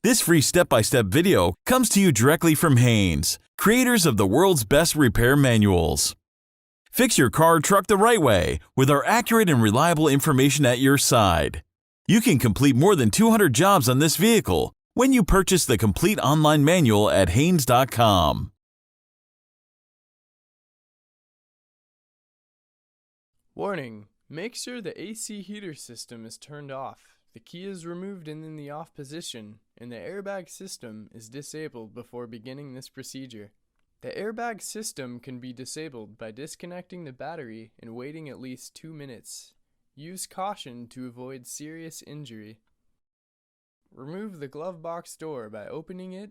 This free step-by-step video comes to you directly from Haynes, creators of the world's best repair manuals. Fix your car or truck the right way with our accurate and reliable information at your side. You can complete more than 200 jobs on this vehicle when you purchase the complete online manual at Haynes.com. Warning: make sure the AC heater system is turned off, the key is removed and in the off position, and the airbag system is disabled before beginning this procedure. The airbag system can be disabled by disconnecting the battery and waiting at least 2 minutes. Use caution to avoid serious injury. Remove the glove box door by opening it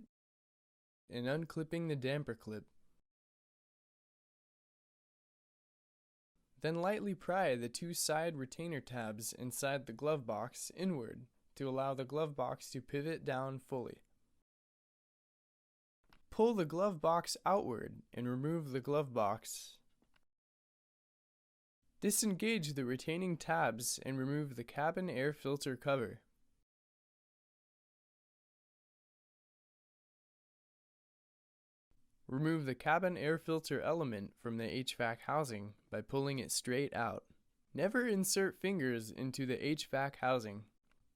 and unclipping the damper clip. Then lightly pry the 2 side retainer tabs inside the glove box inward to allow the glove box to pivot down fully. Pull the glove box outward and remove the glove box. Disengage the retaining tabs and remove the cabin air filter cover. Remove the cabin air filter element from the HVAC housing by pulling it straight out. Never insert fingers into the HVAC housing.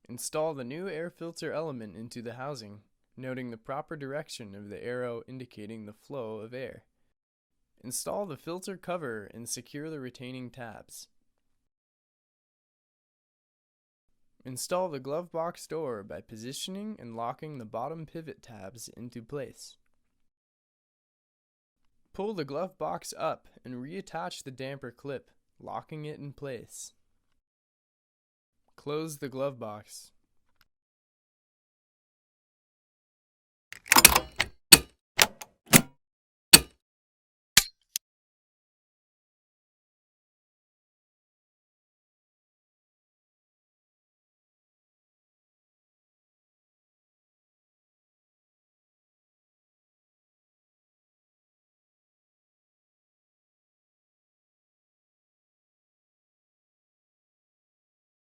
Install the new air filter element into the housing, noting the proper direction of the arrow indicating the flow of air. Install the filter cover and secure the retaining tabs. Install the glove box door by positioning and locking the bottom pivot tabs into place. Pull the glove box up and reattach the damper clip, locking it in place. Close the glove box.